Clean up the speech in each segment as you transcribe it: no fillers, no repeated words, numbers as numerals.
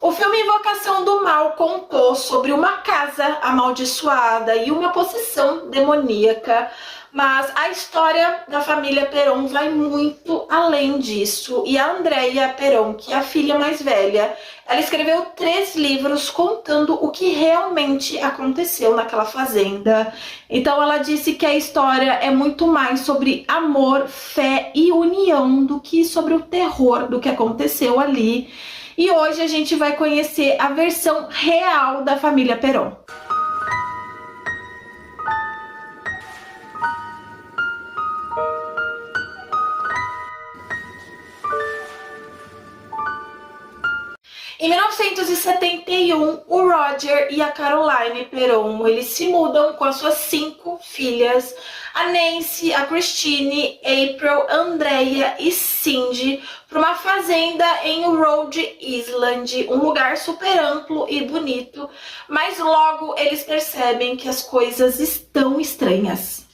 O filme Invocação do Mal contou sobre uma casa amaldiçoada e uma possessão demoníaca, mas a história da família Perón vai muito além disso. E a Andrea Perón, que é a filha mais velha, ela escreveu 3 livros contando o que realmente aconteceu naquela fazenda. Então ela disse que a história é muito mais sobre amor, fé e união do que sobre o terror do que aconteceu ali. E hoje a gente vai conhecer a versão real da família Perón. Em 1971, o Roger e a Caroline Perón, eles se mudam com as suas 5 filhas, a Nancy, a Christine, April, Andrea e Cindy, para uma fazenda em Rhode Island, um lugar super amplo e bonito, mas logo eles percebem que as coisas estão estranhas.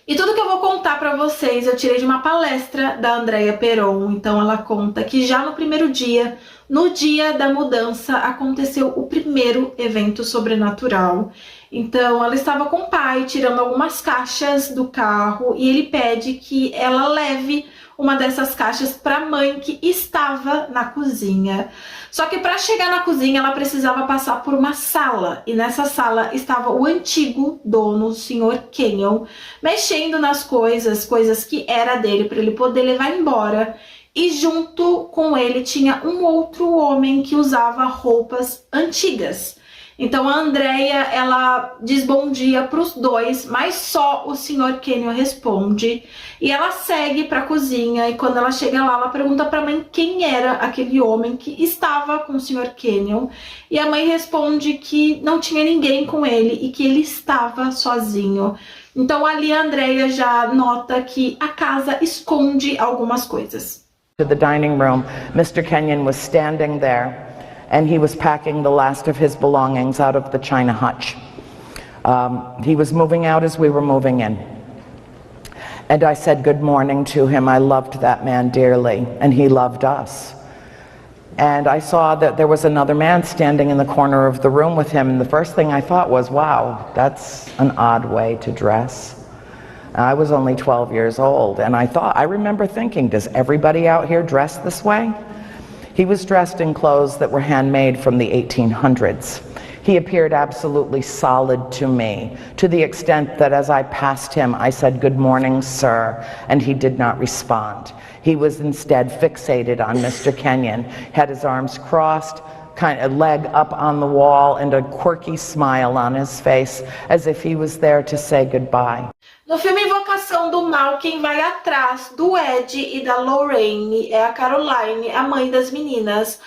E tudo que eu vou contar pra vocês eu tirei de uma palestra da Andrea Perón. Então ela conta que já no primeiro dia, no dia da mudança, aconteceu o primeiro evento sobrenatural. Então ela estava com o pai tirando algumas caixas do carro e ele pede que ela leve uma dessas caixas para a mãe que estava na cozinha. Só que para chegar na cozinha ela precisava passar por uma sala, e nessa sala estava o antigo dono, o Sr. Kenyon, mexendo nas coisas que era dele para ele poder levar embora. E junto com ele tinha um outro homem que usava roupas antigas. Então a Andrea, ela diz bom dia para os dois, mas só o Sr. Kenyon responde. E ela segue para a cozinha, e quando ela chega lá, ela pergunta para a mãe quem era aquele homem que estava com o Sr. Kenyon. E a mãe responde que não tinha ninguém com ele e que ele estava sozinho. Então ali a Andrea já nota que a casa esconde algumas coisas. To the dining room, Mr. Kenyon was standing there. And he was packing the last of his belongings out of the china hutch. He was moving out as we were moving in. And I said good morning to him. I loved that man dearly, and he loved us. And I saw that there was another man standing in the corner of the room with him, and the first thing I thought was, wow, that's an odd way to dress. I was only 12 years old, and I remember thinking, does everybody out here dress this way? He was dressed in clothes that were handmade from the 1800s. He appeared absolutely solid to me, to the extent that as I passed him, I said, good morning, sir, and he did not respond. He was instead fixated on Mr. Kenyon, had his arms crossed, kind of leg up on the wall, and a quirky smile on his face, as if he was there to say goodbye. No filme Invocação do Mal, quem vai atrás do Ed e da Lorraine é a Caroline, a mãe das meninas.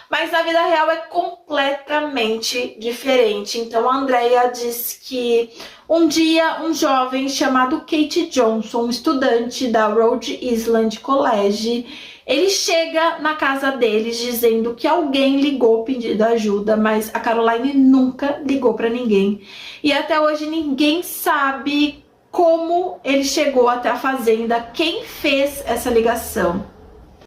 Mas na vida real é completamente diferente. Então a Andrea diz que um dia um jovem chamado Kate Johnson, estudante da Rhode Island College, ele chega na casa deles dizendo que alguém ligou pedindo ajuda, mas a Caroline nunca ligou para ninguém. E até hoje ninguém sabe como ele chegou até a fazenda, quem fez essa ligação.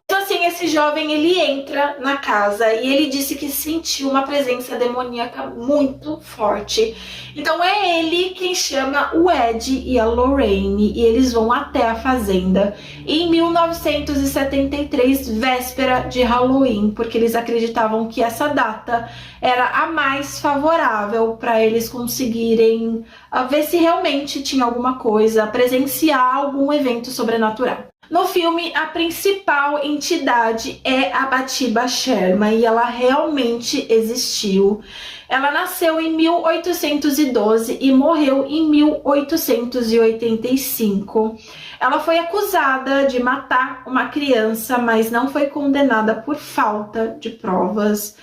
Mesmo assim, esse jovem, ele entra na casa e ele disse que sentiu uma presença demoníaca muito forte. Então é ele quem chama o Ed e a Lorraine e eles vão até a fazenda em 1973, véspera de Halloween, porque eles acreditavam que essa data era a mais favorável para eles conseguirem ver se realmente tinha alguma coisa, presenciar algum evento sobrenatural. No filme, a principal entidade é a Bathsheba Sherman e ela realmente existiu. Ela nasceu em 1812 e morreu em 1885. Ela foi acusada de matar uma criança, mas não foi condenada por falta de provas.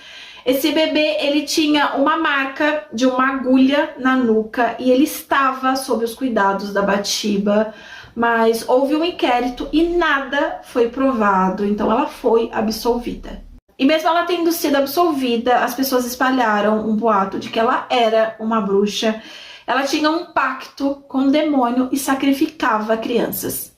Esse bebê, ele tinha uma marca de uma agulha na nuca e ele estava sob os cuidados da Bathsheba. mas houve um inquérito e nada foi provado, então ela foi absolvida. E mesmo ela tendo sido absolvida, as pessoas espalharam um boato de que ela era uma bruxa. Ela tinha um pacto com o demônio e sacrificava crianças.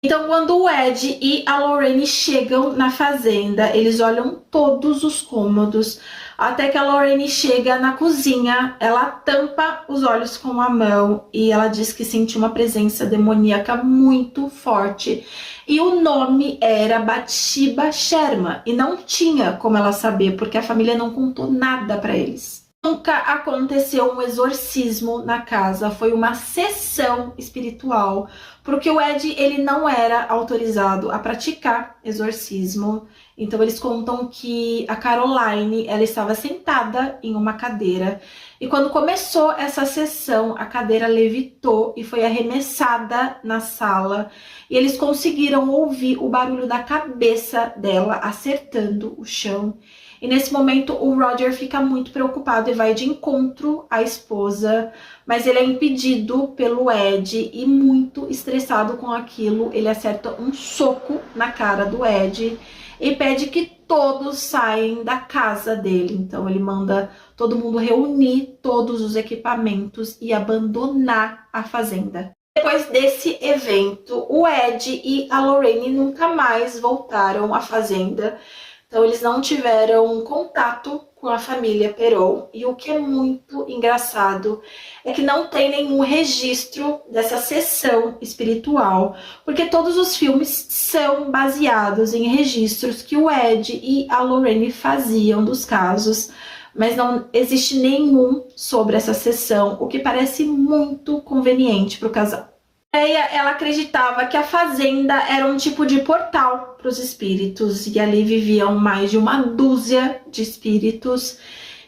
Então, quando o Ed e a Lorraine chegam na fazenda, eles olham todos os cômodos, até que a Lorraine chega na cozinha, ela tampa os olhos com a mão e ela diz que sentiu uma presença demoníaca muito forte. E o nome era Bathsheba Sherman, e não tinha como ela saber, porque a família não contou nada para eles. Nunca aconteceu um exorcismo na casa, foi uma sessão espiritual, porque o Ed, ele não era autorizado a praticar exorcismo. Então eles contam que a Caroline, ela estava sentada em uma cadeira, e quando começou essa sessão, a cadeira levitou e foi arremessada na sala, e eles conseguiram ouvir o barulho da cabeça dela acertando o chão. E nesse momento o Roger fica muito preocupado e vai de encontro à esposa, mas ele é impedido pelo Ed e muito estressado com aquilo, ele acerta um soco na cara do Ed e pede que todos saem da casa dele. Então ele manda todo mundo reunir todos os equipamentos e abandonar a fazenda. Depois desse evento, o Ed e a Lorraine nunca mais voltaram à fazenda. Então eles não tiveram contato com a família Perron, e o que é muito engraçado é que não tem nenhum registro dessa sessão espiritual, porque todos os filmes são baseados em registros que o Ed e a Lorraine faziam dos casos, mas não existe nenhum sobre essa sessão, o que parece muito conveniente para o casal. Ela acreditava que a fazenda era um tipo de portal para os espíritos, e ali viviam mais de uma dúzia de espíritos,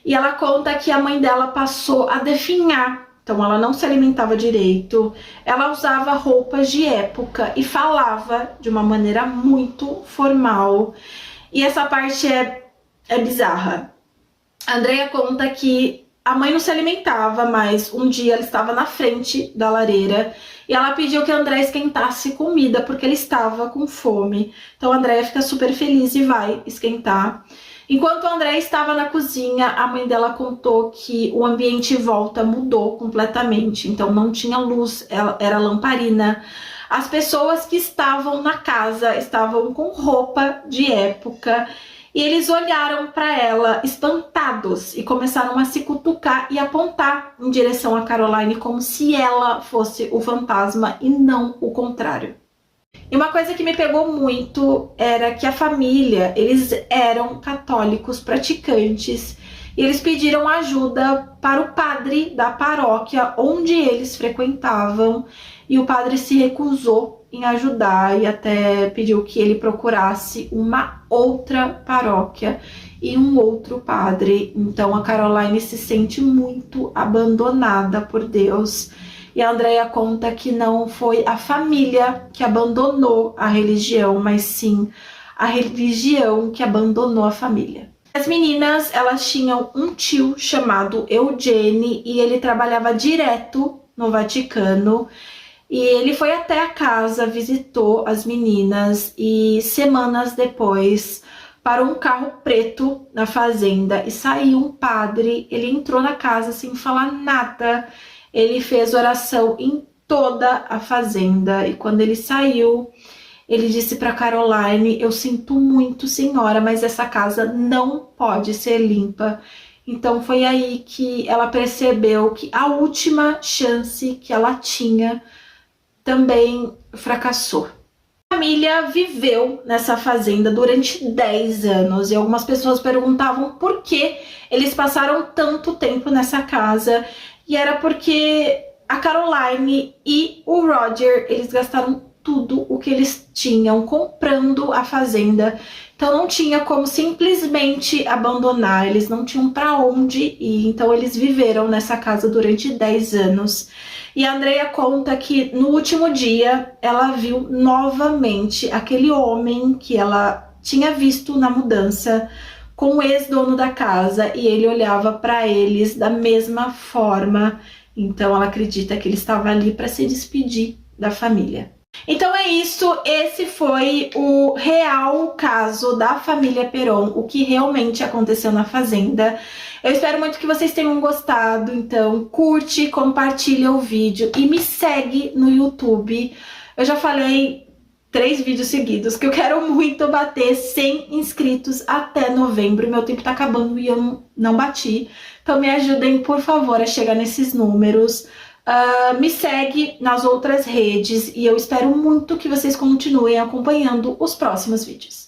e ela conta que a mãe dela passou a definhar, então ela não se alimentava direito, ela usava roupas de época e falava de uma maneira muito formal, e essa parte é bizarra. A Andrea conta que a mãe não se alimentava, mas um dia ela estava na frente da lareira e ela pediu que a Andrea esquentasse comida porque ele estava com fome. Então a Andrea fica super feliz e vai esquentar. Enquanto a Andrea estava na cozinha, a mãe dela contou que o ambiente em volta mudou completamente. Então não tinha luz, era lamparina. As pessoas que estavam na casa estavam com roupa de época. E eles olharam para ela espantados e começaram a se cutucar e apontar em direção a Caroline como se ela fosse o fantasma e não o contrário. E uma coisa que me pegou muito era que a família, eles eram católicos praticantes e eles pediram ajuda para o padre da paróquia onde eles frequentavam, e o padre se recusou em ajudar e até pediu que ele procurasse uma outra paróquia e um outro padre. Então a Caroline se sente muito abandonada por Deus. E a Andrea conta que não foi a família que abandonou a religião, mas sim a religião que abandonou a família. As meninas, elas tinham um tio chamado Eugene e ele trabalhava direto no Vaticano. E ele foi até a casa, visitou as meninas e semanas depois parou um carro preto na fazenda e saiu um padre. Ele entrou na casa sem falar nada, ele fez oração em toda a fazenda e quando ele saiu, ele disse para Caroline: eu sinto muito, senhora, mas essa casa não pode ser limpa. Então foi aí que ela percebeu que a última chance que ela tinha também fracassou. A família viveu nessa fazenda durante 10 anos e algumas pessoas perguntavam por que eles passaram tanto tempo nessa casa, e era porque a Caroline e o Roger, eles gastaram tudo o que eles tinham comprando a fazenda, então não tinha como simplesmente abandonar, eles não tinham para onde ir, então eles viveram nessa casa durante 10 anos. E a Andrea conta que no último dia ela viu novamente aquele homem que ela tinha visto na mudança com o ex-dono da casa, e ele olhava para eles da mesma forma. Então ela acredita que ele estava ali para se despedir da família. Então é isso, esse foi o real caso da família Peron, o que realmente aconteceu na fazenda. Eu espero muito que vocês tenham gostado, então curte, compartilha o vídeo e me segue no YouTube. Eu já falei 3 vídeos seguidos que eu quero muito bater 100 inscritos até novembro. Meu tempo tá acabando e eu não bati. Então me ajudem, por favor, a chegar nesses números. Me segue nas outras redes e eu espero muito que vocês continuem acompanhando os próximos vídeos.